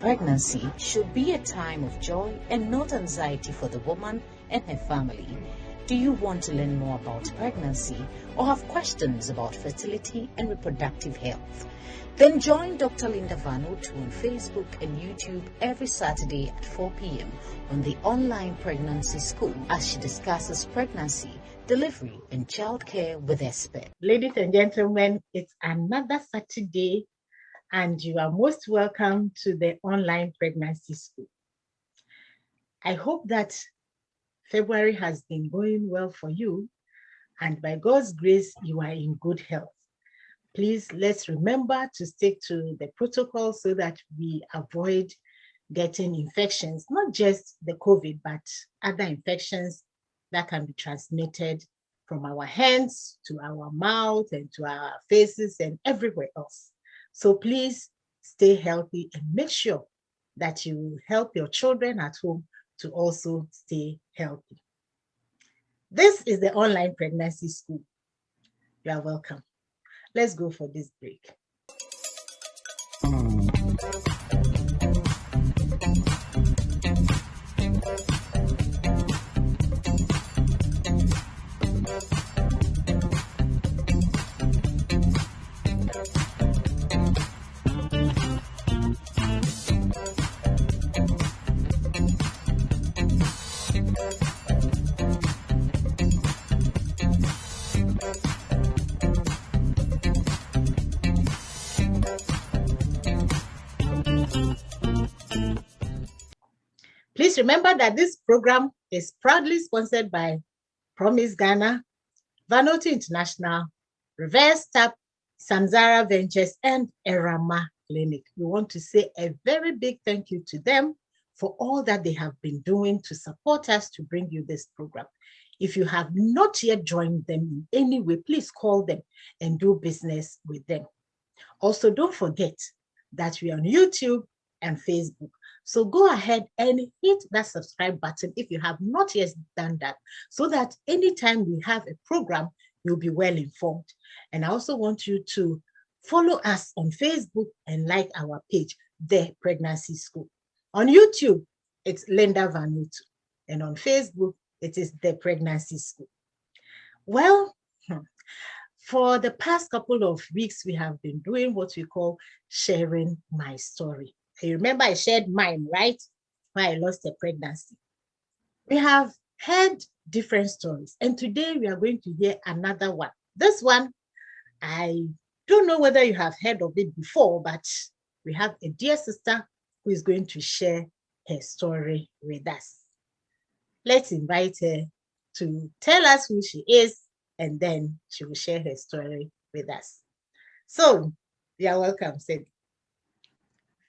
Pregnancy should be a time of joy and not anxiety for the woman and her family. Do you want to learn more about pregnancy or have questions about fertility and reproductive health? Then join Dr. Linda Vanutu on Facebook and YouTube every Saturday at 4 p.m. on the online pregnancy school as she discusses pregnancy, delivery, and childcare with experts. Ladies and gentlemen, it's another Saturday and you are most welcome to the online pregnancy school. I hope that February has been going well for you, and by God's grace, you are in good health. Please, let's remember to stick to the protocol so that we avoid getting infections, not just the COVID, but other infections that can be transmitted from our hands to our mouth and to our faces and everywhere else. So please stay healthy and make sure that you help your children at home to also stay healthy. This is the online pregnancy school. You are welcome. Let's go for this break. Please remember that this program is proudly sponsored by Promise Ghana, Vanutu International, Reverse Tap, Samsara Ventures, and Erama Clinic. We want to say a very big thank you to them for all that they have been doing to support us to bring you this program. If you have not yet joined them in any way, please call them and do business with them. Also, don't forget that we are on YouTube and Facebook. So go ahead and hit that subscribe button if you have not yet done that, so that anytime we have a program, you'll be well informed. And I also want you to follow us on Facebook and like our page, The Pregnancy School. On YouTube, it's Linda Vanutu. And on Facebook, it is The Pregnancy School. Well, for the past couple of weeks, we have been doing what we call sharing my story. You remember I shared mine, right? When I lost a pregnancy. We have heard different stories, and today we are going to hear another one. This one, I don't know whether you have heard of it before, but we have a dear sister who is going to share her story with us. Let's invite her to tell us who she is, and then she will share her story with us. So, you are welcome, Sid.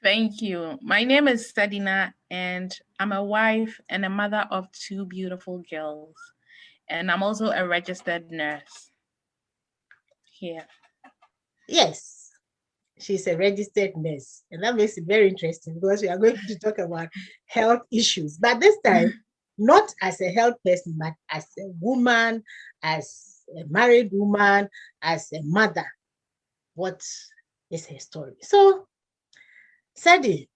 Thank you. My name is Sedina, and I'm a wife and a mother of two beautiful girls. And I'm also a registered nurse here. Yes, she's a registered nurse. And that makes it very interesting because we are going to talk about health issues. But this time, not as a health person, but as a woman, as a married woman, as a mother. What is her story? So, Sadi,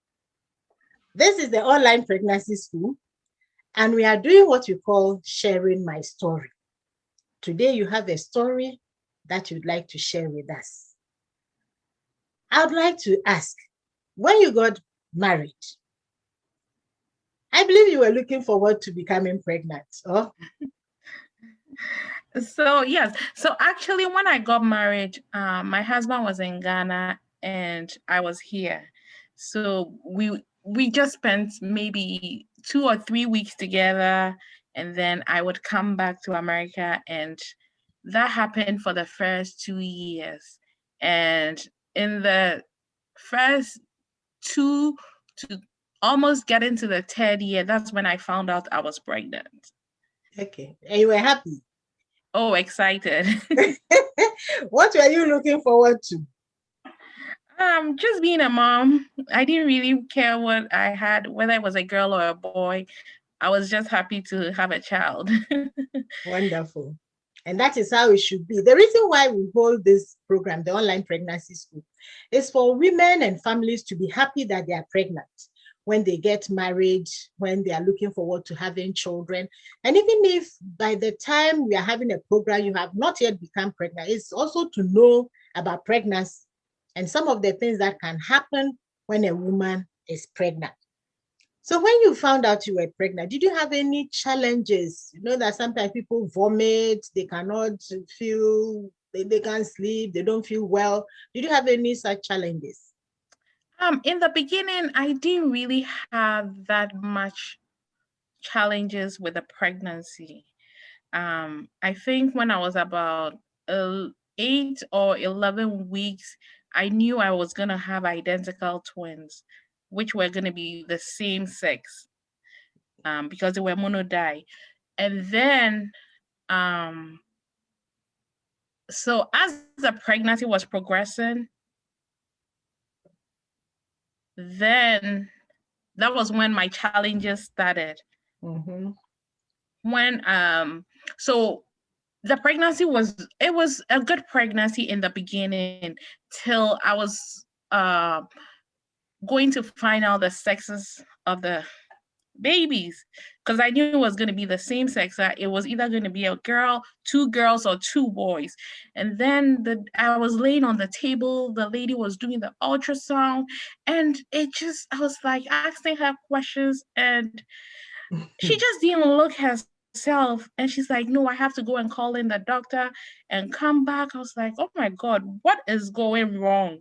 this is the online pregnancy school, and we are doing what we call sharing my story. Today, you have a story that you'd like to share with us. I would like to ask, when you got married, I believe you were looking forward to becoming pregnant, oh? So, yes. So actually, when I got married, my husband was in Ghana and I was here. So we just spent maybe 2 or 3 weeks together, and then I would come back to America, and that happened for the first 2 years. And in the first 2 to almost get into the 3rd year, that's when I found out I was pregnant. Okay, and you were happy? Oh, excited. What were you looking forward to? Just being a mom. I didn't really care what I had, whether it was a girl or a boy. I was just happy to have a child. Wonderful. And that is how it should be. The reason why we hold this program, the online pregnancy school, is for women and families to be happy that they are pregnant when they get married, when they are looking forward to having children. And even if by the time we are having a program, you have not yet become pregnant, it's also to know about pregnancy and some of the things that can happen when a woman is pregnant. So when you found out you were pregnant, did you have any challenges? You know that sometimes people vomit, they cannot feel, they can't sleep, they don't feel well. Did you have any such challenges? In the beginning, I didn't really have that much challenges with the pregnancy. I think when I was about 8 or 11 weeks, I knew I was gonna have identical twins, which were gonna be the same sex, because they were monodi. And then, so as the pregnancy was progressing, then that was when my challenges started. Mm-hmm. When so the pregnancy was a good pregnancy in the beginning till I was going to find out the sexes of the babies, because I knew it was going to be the same sex. It was either going to be a girl, two girls, or two boys. And then I was laying on the table, the lady was doing the ultrasound, and I was like asking her questions, and she just didn't look herself. And she's like, no, I have to go and call in the doctor and come back. I was like, oh my God, what is going wrong?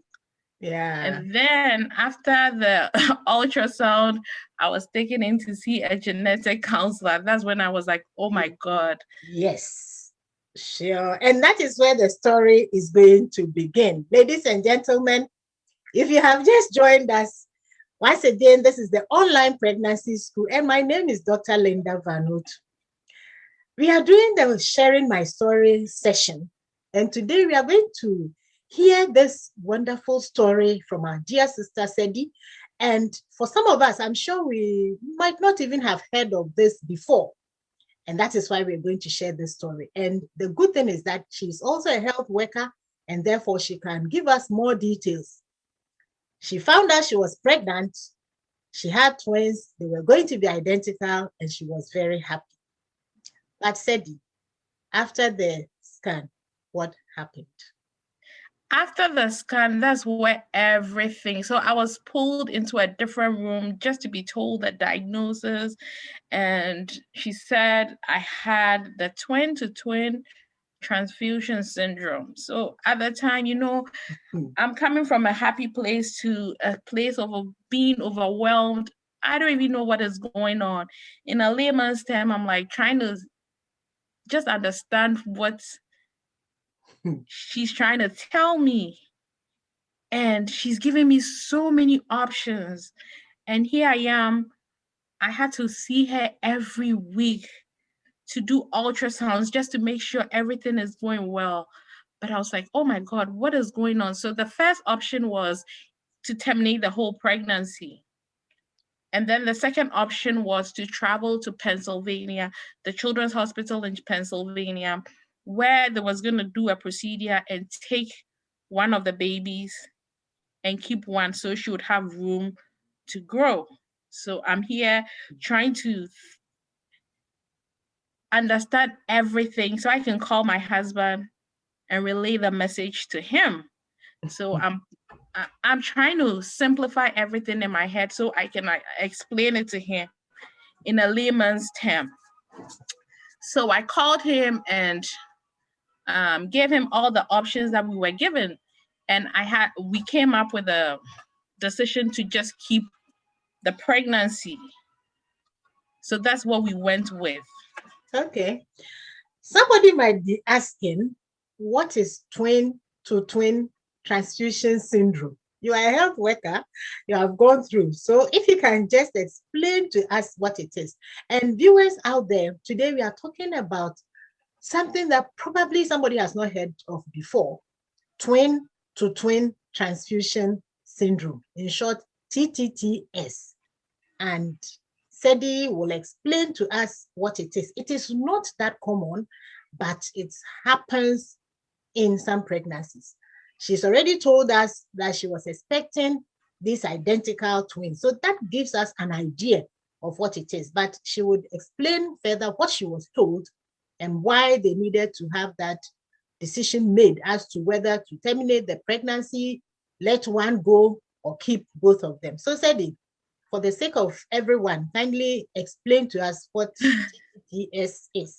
Yeah. And then after the ultrasound, I was taken in to see a genetic counselor. That's when I was like, oh my God. Yes, sure. And that is where the story is going to begin. Ladies and gentlemen, if you have just joined us, once again, this is the online pregnancy school, and my name is Dr. Linda Vanot. We are doing the sharing my story session, and today we are going to hear this wonderful story from our dear sister Sedi. And for some of us, I'm sure we might not even have heard of this before. And that is why we're going to share this story. And the good thing is that she's also a health worker, and therefore she can give us more details. She found out she was pregnant. She had twins. They were going to be identical, and she was very happy. But Sedi, after the scan, what happened? After the scan, that's where everything. So I was pulled into a different room just to be told the diagnosis. And she said I had the twin-to-twin-transfusion-syndrome. So at the time, I'm coming from a happy place to a place of being overwhelmed. I don't even know what is going on. In a layman's term, I'm like trying to just understand what she's trying to tell me. And she's giving me so many options. And here I am. I had to see her every week to do ultrasounds just to make sure everything is going well. But I was like, oh my God, what is going on? So the first option was to terminate the whole pregnancy. And then the second option was to travel to Pennsylvania, the Children's Hospital in Pennsylvania, where they was going to do a procedure and take one of the babies and keep one so she would have room to grow. So I'm here trying to understand everything so I can call my husband and relay the message to him. So I'm trying to simplify everything in my head so I can explain it to him in a layman's term. So I called him and gave him all the options that we were given, and we came up with a decision to just keep the pregnancy. So that's what we went with. Okay. Somebody might be asking, what is twin-to-twin transfusion syndrome? You are a health worker, you have gone through. So if you can just explain to us what it is. And viewers out there, today we are talking about something that probably somebody has not heard of before, twin-to-twin transfusion syndrome, in short, TTTS. And Sedi will explain to us what it is. It is not that common, but it happens in some pregnancies. She's already told us that she was expecting these identical twins. So that gives us an idea of what it is, but she would explain further what she was told and why they needed to have that decision made as to whether to terminate the pregnancy, let one go, or keep both of them. So Sedi, for the sake of everyone, kindly explain to us what TTTS is.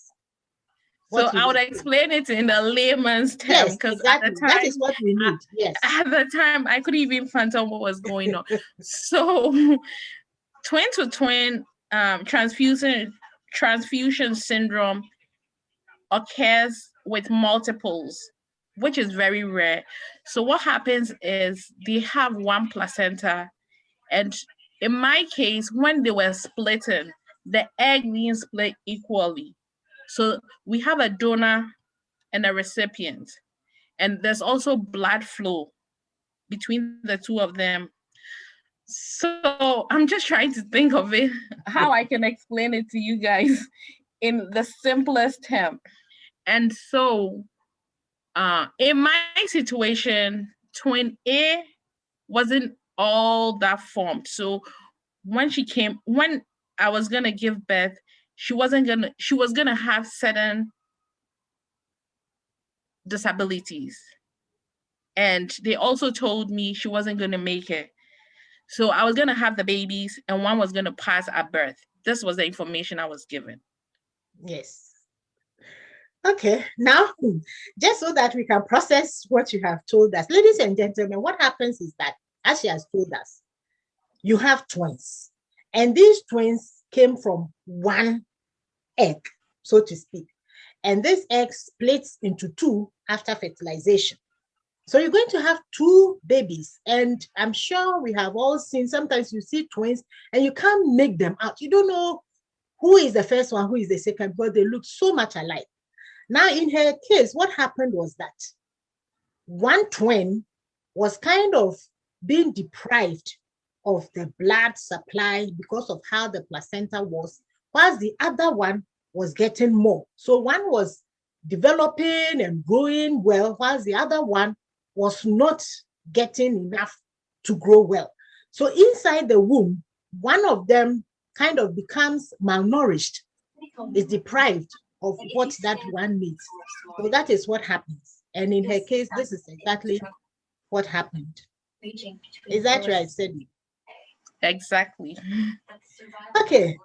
So I would explain it in a layman's term, because exactly. At the time, that is what we need. Yes. At the time, I couldn't even fathom what was going on. So, twin-to-twin transfusion syndrome occurs with multiples, which is very rare. So what happens is they have one placenta, and in my case, when they were splitting, the egg being split equally. So we have a donor and a recipient, and there's also blood flow between the two of them. So I'm just trying to think of it, how I can explain it to you guys in the simplest term. And so in my situation, twin A wasn't all that formed. So when I was gonna give birth, she was gonna have certain disabilities. And they also told me she wasn't gonna make it. So I was gonna have the babies and one was gonna pass at birth. This was the information I was given. Yes. Okay, now, just so that we can process what you have told us, ladies and gentlemen, what happens is that, as she has told us, you have twins, and these twins came from one egg, so to speak, and this egg splits into two after fertilization. So you're going to have two babies, and I'm sure we have all seen, sometimes you see twins and you can't make them out. You don't know who is the first one, who is the second, but they look so much alike. Now, in her case, what happened was that one twin was kind of being deprived of the blood supply because of how the placenta was, whilst the other one was getting more. So one was developing and growing well, whilst the other one was not getting enough to grow well. So inside the womb, one of them kind of becomes malnourished, is deprived of what that one needs. So that is what happens. And in her case, this is exactly what happened. Is that right, Sedina? Exactly. Okay.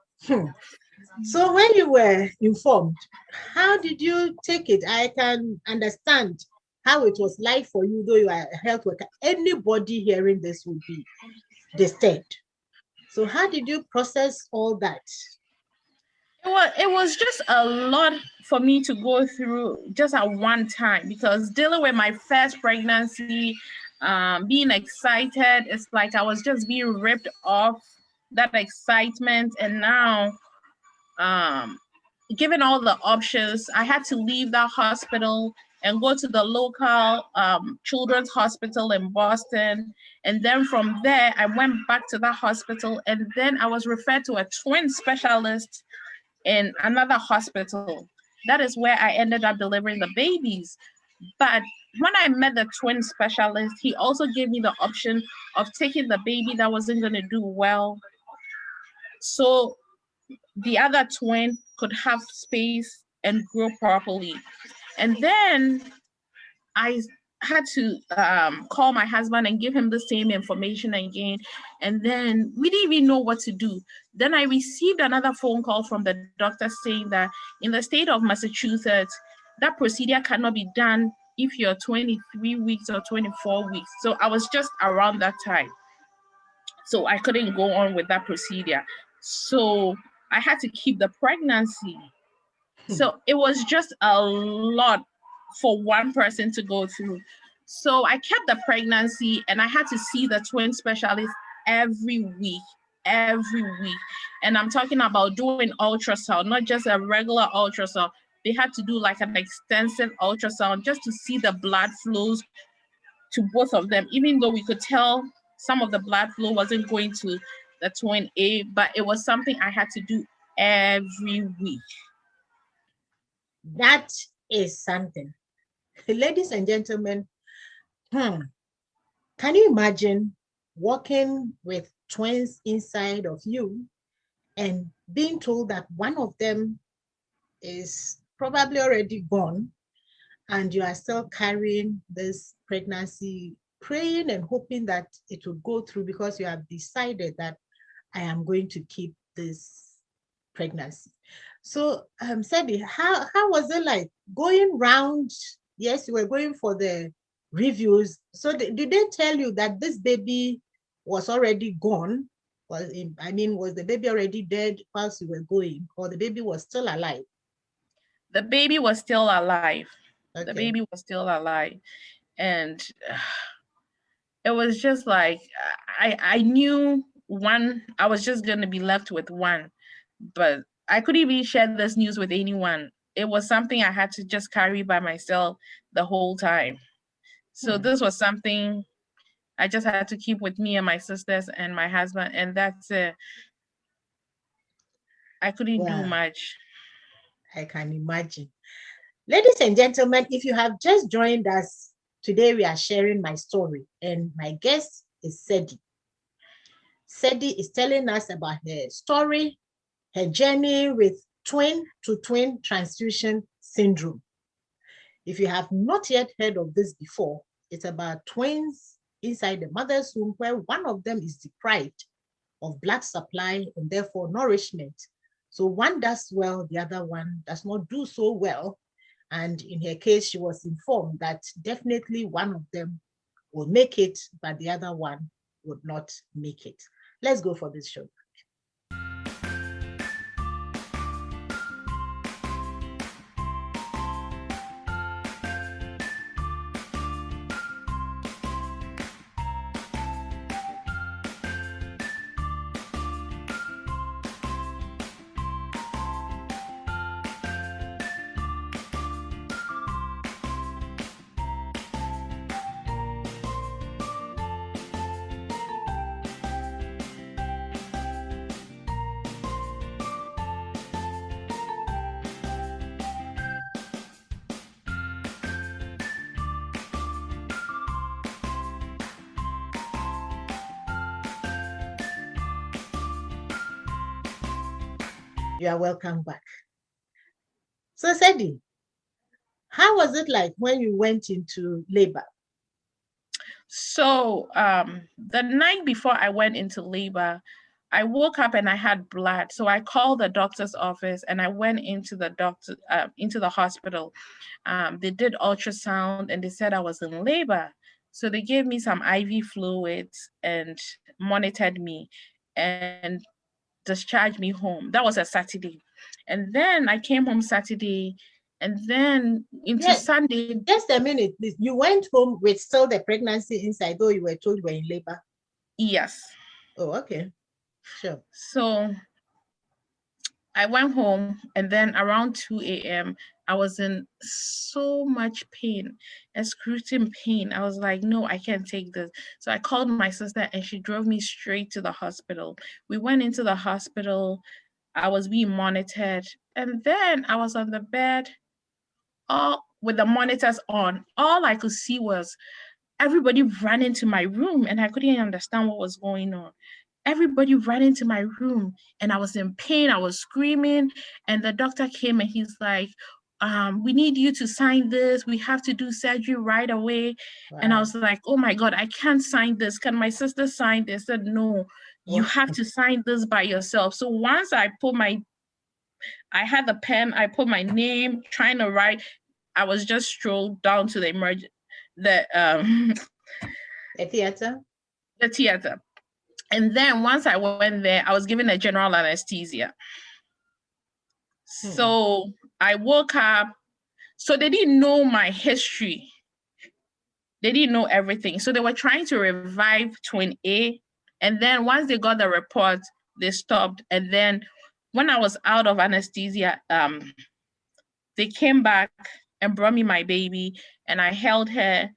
So when you were informed, how did you take it? I can understand how it was like for you, though you are a health worker. Anybody hearing this would be disturbed. So how did you process all that? It was just a lot for me to go through just at one time, because dealing with my first pregnancy, being excited, it's like I was just being ripped off that excitement. And now, given all the options, I had to leave that hospital and go to the local children's hospital in Boston. And then from there, I went back to that hospital, and then I was referred to a twin specialist in another hospital. That is where I ended up delivering the babies. But when I met the twin specialist, he also gave me the option of taking the baby that wasn't going to do well, so the other twin could have space and grow properly. And then I had to call my husband and give him the same information again. And then we didn't even know what to do. Then I received another phone call from the doctor saying that in the state of Massachusetts, that procedure cannot be done if you're 23 weeks or 24 weeks. So I was just around that time. So I couldn't go on with that procedure. So I had to keep the pregnancy. So it was just a lot for one person to go through. So I kept the pregnancy, and I had to see the twin specialist every week. And I'm talking about doing ultrasound, not just a regular ultrasound. They had to do like an extensive ultrasound just to see the blood flows to both of them, even though we could tell some of the blood flow wasn't going to the twin A, but it was something I had to do every week. That is something. Ladies and gentlemen, can you imagine walking with twins inside of you and being told that one of them is probably already gone and you are still carrying this pregnancy, praying and hoping that it will go through because you have decided that I am going to keep this pregnancy. So, Sedi, how was it like going round? Yes, you were going for the reviews. So did they tell you that this baby was already gone? Was the baby already dead whilst you were going, or the baby was still alive? The baby was still alive. Okay. The baby was still alive. And it was just like, I knew I was just going to be left with one, but I couldn't even share this news with anyone. It was something I had to just carry by myself the whole time. So this was something I just had to keep with me and my sisters and my husband, and that's it. I couldn't do much. I can imagine. Ladies and gentlemen, if you have just joined us, today we are sharing my story, and my guest is Sedi. Sedi is telling us about her story, her journey with twin-to-twin-transfusion syndrome. If you have not yet heard of this before, it's about twins inside the mother's womb where one of them is deprived of blood supply and therefore nourishment. So one does well, the other one does not do so well. And in her case, she was informed that definitely one of them will make it, but the other one would not make it. Let's go for this show. You are welcome back. So, Sedi, how was it like when you went into labor? So the night before I went into labor, I woke up and I had blood. So I called the doctor's office and I went into the hospital. They did ultrasound and they said I was in labor. So they gave me some IV fluids and monitored me and discharged me home. That was a Saturday. And then I came home Saturday and then into Sunday. Just a minute, please. You went home with still the pregnancy inside, though you were told you were in labor? Yes. Oh, okay. Sure. So I went home and then around 2 a.m., I was in so much pain, excruciating pain. I was like, no, I can't take this. So I called my sister and she drove me straight to the hospital. We went into the hospital. I was being monitored. And then I was on the bed, all with the monitors on. All I could see was everybody ran into my room and I couldn't understand what was going on. Everybody ran into my room and I was in pain. I was screaming. And the doctor came and he's like, we need you to sign this. We have to do surgery right away. Wow. And I was like, oh my God, I can't sign this. Can my sister sign this? I said, no, you have to sign this by yourself. So once I had the pen, I put my name, trying to write. I was just strolled down to the theater. The theater. And then once I went there, I was given a general anesthesia. So I woke up. So they didn't know my history. They didn't know everything. So they were trying to revive twin A. And then once they got the report, they stopped. And then when I was out of anesthesia, they came back and brought me my baby. And I held her.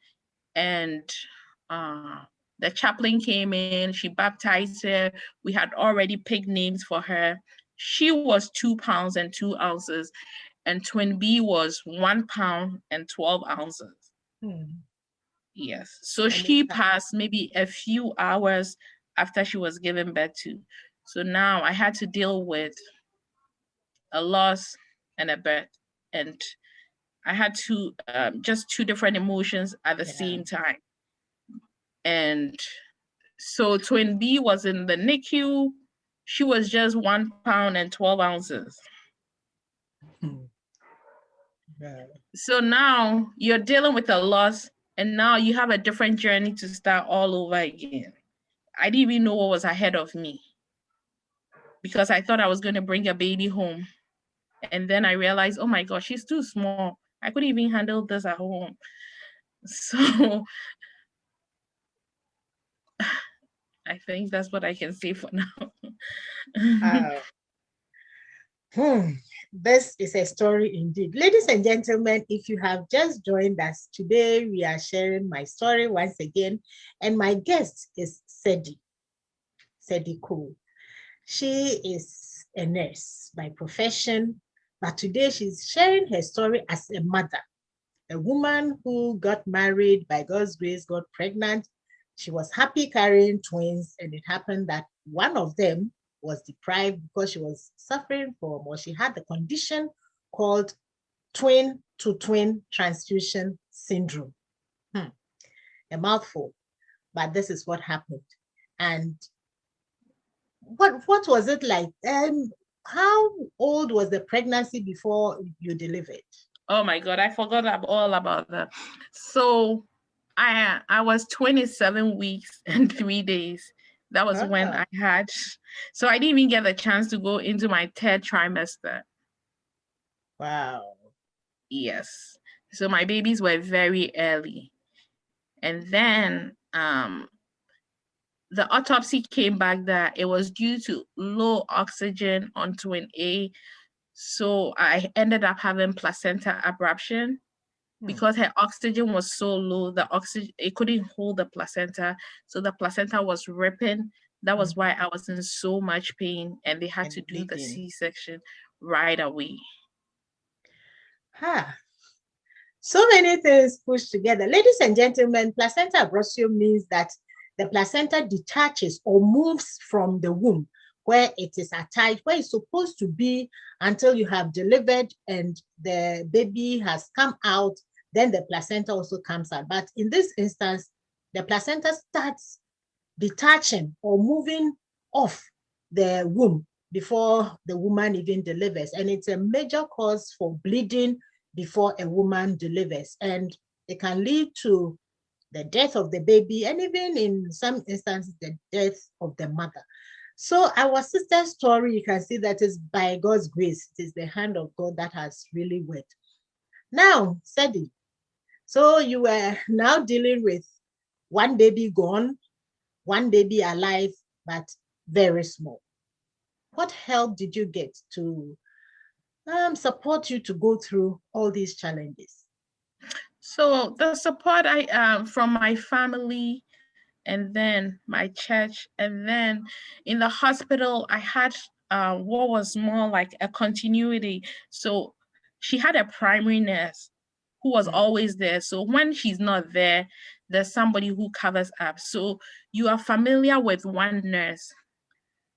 And the chaplain came in, she baptized her. We had already picked names for her. She was 2 pounds and 2 ounces. and twin B was 1 pound and 12 ounces. Yes. So she passed maybe a few hours after she was given birth to. So now I had to deal with a loss and a birth, and I had to just two different emotions at the same time. And so twin B was in the NICU. She was just 1 pound and 12 ounces. So now you're dealing with a loss, and now you have a different journey to start all over again. I didn't even know what was ahead of me because I thought I was going to bring a baby home. And then I realized, oh my gosh, she's too small. I couldn't even handle this at home. So I think that's what I can say for now. This is a story indeed. Ladies and gentlemen, if you have just joined us today, we are sharing my story once again. And my guest is Sedina Cole. She is a nurse by profession, but today she's sharing her story as a mother, a woman who got married, by God's grace, got pregnant. She was happy carrying twins, and it happened that one of them was deprived because she was suffering from, or she had the condition called Twin-to-twin-transfusion-syndrome. A mouthful, but this is what happened. And what was it like? How old was the pregnancy before you delivered? Oh my God, I forgot all about that. So I was 27 weeks and 3 days. That was when I had, so I didn't even get the chance to go into my third trimester. Wow. Yes. So my babies were very early. And then the autopsy came back that it was due to low oxygen on twin A. So I ended up having placenta abruption. Because her oxygen was so low, it couldn't hold the placenta. So the placenta was ripping. That was why I was in so much pain, and they had to do the C-section right away. So many things pushed together. Ladies and gentlemen, placenta abruption means that the placenta detaches or moves from the womb where it is attached, where it's supposed to be until you have delivered and the baby has come out. Then the placenta also comes out. But in this instance, the placenta starts detaching or moving off the womb before the woman even delivers. And it's a major cause for bleeding before a woman delivers. And it can lead to the death of the baby, and even in some instances, the death of the mother. So our sister's story, you can see that is by God's grace. It is the hand of God that has really worked. Now, Sedina, so you were now dealing with one baby gone, one baby alive, but very small. What help did you get to support you to go through all these challenges? So the support I from my family, and then my church, and then in the hospital, I had what was more like a continuity. So she had a primary nurse who was always there. So when she's not there, there's somebody who covers up. So you are familiar with one nurse.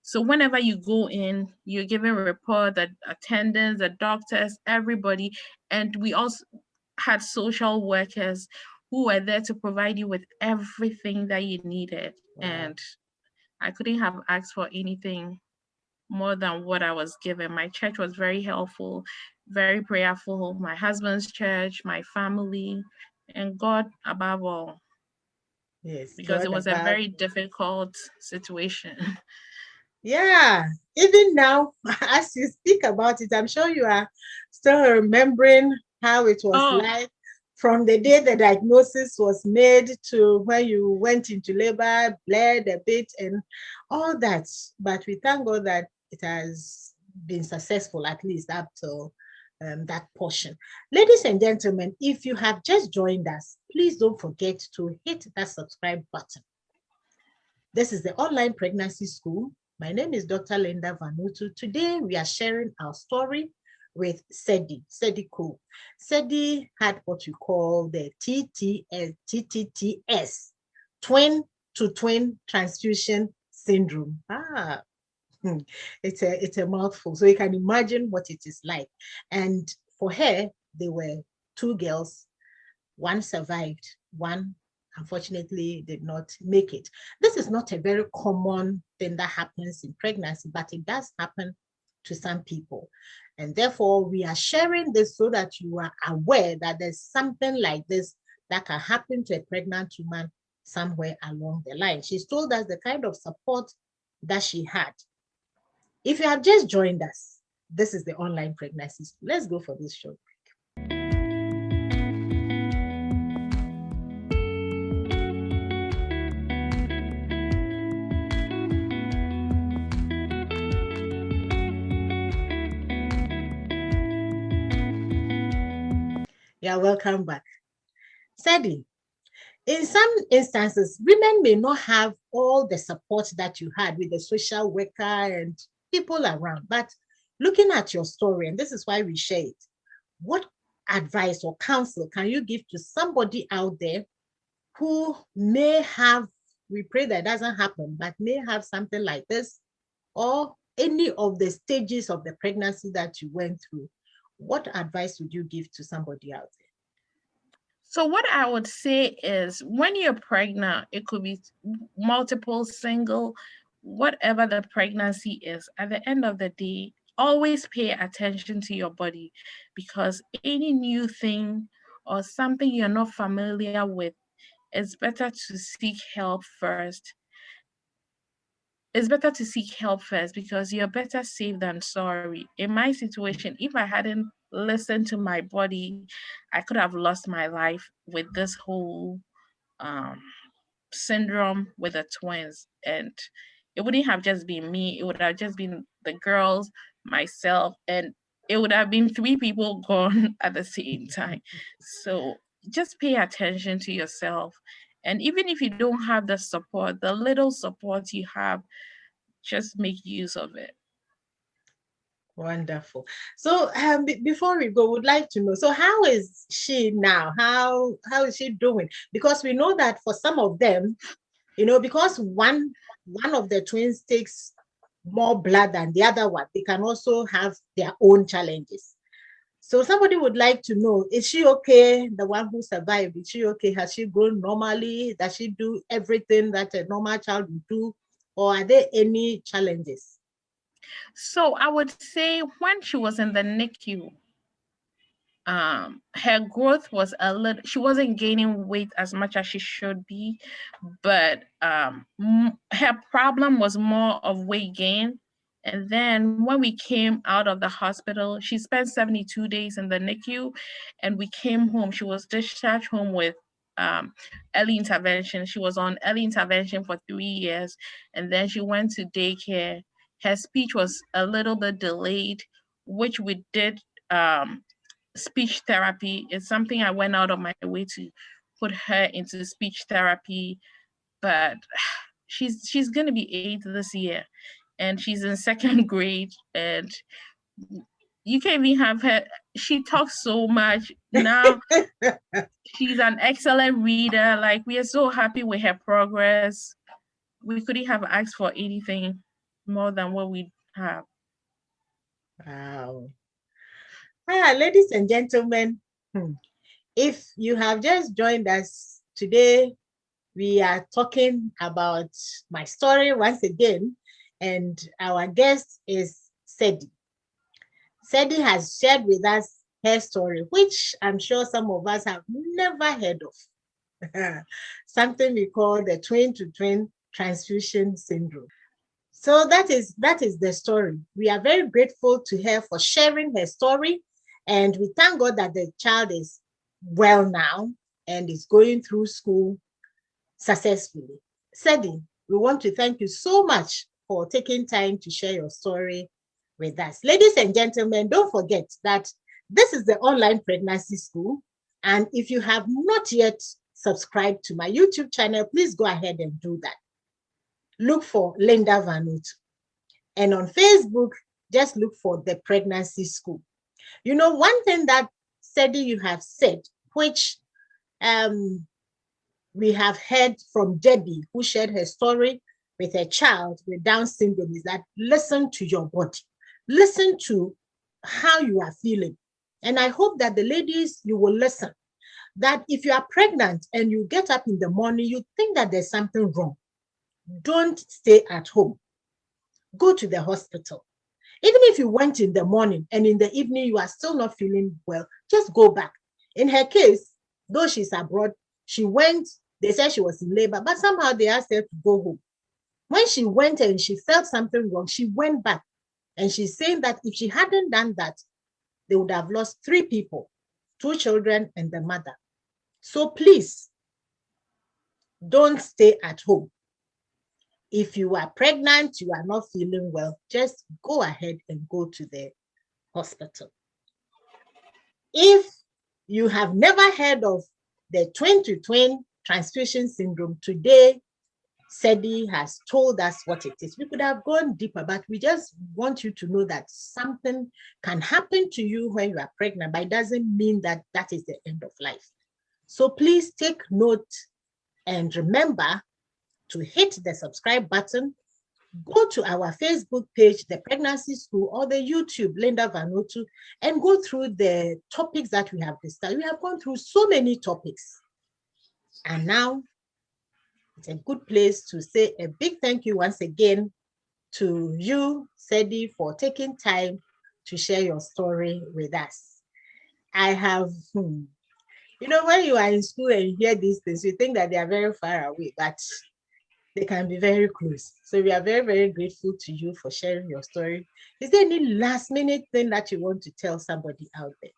So whenever you go in, you're given a report, the attendants, the doctors, everybody. And we also had social workers who were there to provide you with everything that you needed. Wow. And I couldn't have asked for anything more than what I was given. My church was very helpful, very prayerful. My husband's church, my family, and God above all. Yes, because God it was above. A very difficult situation. Yeah, even now, as you speak about it, I'm sure you are still remembering how it was like from the day the diagnosis was made to when you went into labor, bled a bit and all that. But we thank God that it has been successful, at least up to that portion. Ladies and gentlemen, if you have just joined us, please don't forget to hit that subscribe button. This is the Online Pregnancy School. My name is Dr. Linda Vanutu. Today, we are sharing our story with Sedina Cole. Sedina had what you call the TTTS, Twin-to-twin-transfusion-syndrome. It's a mouthful. So you can imagine what it is like. And for her, there were two girls. One survived, one unfortunately did not make it. This is not a very common thing that happens in pregnancy, but it does happen to some people. And therefore, we are sharing this so that you are aware that there's something like this that can happen to a pregnant woman somewhere along the line. She's told us the kind of support that she had. If you have just joined us, this is the online pregnancy school. Let's go for this short break. Yeah, welcome back. Sedina, in some instances, women may not have all the support that you had with the social worker and people around, but looking at your story, and this is why we share it, what advice or counsel can you give to somebody out there who may have, we pray that doesn't happen, but may have something like this, or any of the stages of the pregnancy that you went through? What advice would you give to somebody out there? So what I would say is when you're pregnant, it could be multiple, single, whatever the pregnancy is, at the end of the day, always pay attention to your body, because any new thing or something you're not familiar with, it's better to seek help first. It's better to seek help first, because you're better safe than sorry. In my situation, if I hadn't listened to my body, I could have lost my life with this whole um, syndrome with the twins. And it wouldn't have just been me, it would have just been the girls, myself, and it would have been three people gone at the same time. So just pay attention to yourself. And even if you don't have the support, the little support you have, just make use of it. Wonderful. So before we go, would like to know, so how is she now? How is she doing? Because we know that for some of them, because one of the twins takes more blood than the other one, they can also have their own challenges. So somebody would like to know, is she okay? The one who survived, is she okay? Has she grown normally? Does she do everything that a normal child would do? Or are there any challenges? So I would say when she was in the NICU, her growth was a little, she wasn't gaining weight as much as she should be, but her problem was more of weight gain. And then when we came out of the hospital, she spent 72 days in the NICU, and we came home. She was discharged home with early intervention. She was on early intervention for 3 years, and then she went to daycare. Her speech was a little bit delayed, which we did speech therapy. It's something I went out of my way to put her into speech therapy, but she's gonna be 8 this year, and she's in second grade, and you can't even have her. She talks so much now. She's an excellent reader. Like, we are so happy with her progress. We couldn't have asked for anything more than what we have. Wow. Ladies and gentlemen, if you have just joined us today, we are talking about my story once again, and our guest is Sedina. Sedina has shared with us her story, which I'm sure some of us have never heard of. Something we call the Twin-to-twin-transfusion-syndrome. So that is the story. We are very grateful to her for sharing her story, and we thank God that the child is well now and is going through school successfully. Sedina, we want to thank you so much for taking time to share your story with us. Ladies and gentlemen, don't forget that this is the online pregnancy school, and if you have not yet subscribed to my YouTube channel, please go ahead and do that. Look for Linda Vanutu. And on Facebook, just look for the pregnancy school. You know, one thing that Sedi you have said, which we have heard from Debbie, who shared her story with a child with Down syndrome, is that listen to your body. Listen to how you are feeling. And I hope that the ladies, you will listen. That if you are pregnant and you get up in the morning, you think that there's something wrong, don't stay at home. Go to the hospital. Even if you went in the morning and in the evening you are still not feeling well, just go back. In her case, though she's abroad, she went, they said she was in labor, but somehow they asked her to go home. When she went and she felt something wrong, she went back. And she's saying that if she hadn't done that, they would have lost 3 people, 2 children and the mother. So please, don't stay at home. If you are pregnant, you are not feeling well, just go ahead and go to the hospital. If you have never heard of the twin-to-twin transfusion syndrome, today, Sedi has told us what it is. We could have gone deeper, but we just want you to know that something can happen to you when you are pregnant, but it doesn't mean that that is the end of life. So please take note and remember to hit the subscribe button. Go to our Facebook page, The Pregnancy School, or the YouTube, Linda Vanuatu, and go through the topics that we have discussed. We have gone through so many topics. And now it's a good place to say a big thank you once again to you, Sedi, for taking time to share your story with us. I have, you know, when you are in school and you hear these things, you think that they are very far away, but they can be very close. So we are very, very grateful to you for sharing your story. Is there any last minute thing that you want to tell somebody out there?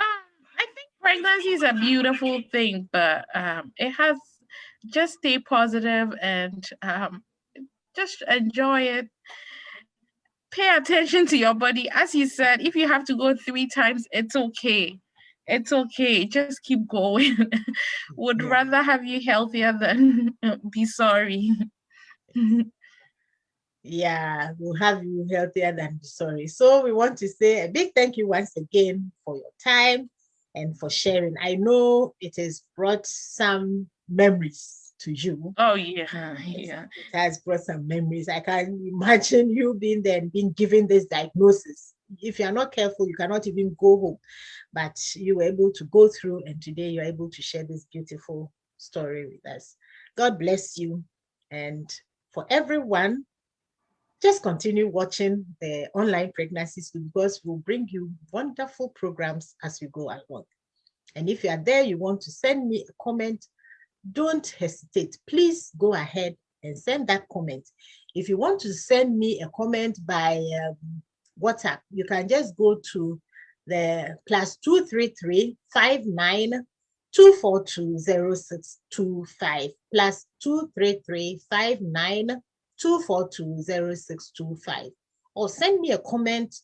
I think pregnancy is a beautiful thing, but it has, just stay positive and just enjoy it. Pay attention to your body. As you said, if you have to go 3 times, it's okay. It's okay. Just keep going. Would rather have you healthier than be sorry. Yeah, we'll have you healthier than be sorry. So we want to say a big thank you once again for your time and for sharing. I know it has brought some memories to you. Oh, yeah. Yeah. It has brought some memories. I can imagine you being there and being given this diagnosis. If you're not careful, you cannot even go home. But you were able to go through, and today you're able to share this beautiful story with us. God bless you. And for everyone, just continue watching the online pregnancy school, because we'll bring you wonderful programs as we go along. And if you are there, you want to send me a comment, don't hesitate. Please go ahead and send that comment. If you want to send me a comment by WhatsApp, you can just go to the +233 59 242 0625 +233 59 242 0625, or send me a comment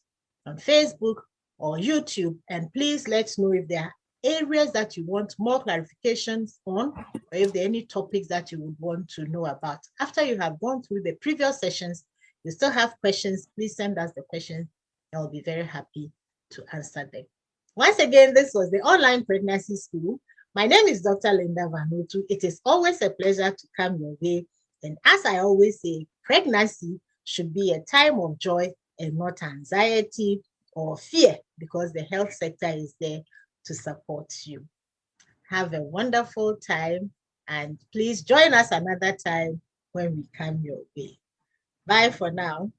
on Facebook or YouTube, and please let us know if there are areas that you want more clarifications on, or if there are any topics that you would want to know about. After you have gone through the previous sessions, you still have questions, please send us the questions. I'll be very happy to answer them. Once again, this was the online pregnancy school. My name is Dr. Linda Vanuatu. It is always a pleasure to come your way. And as I always say, pregnancy should be a time of joy and not anxiety or fear, because the health sector is there to support you. Have a wonderful time, and please join us another time when we come your way. Bye for now.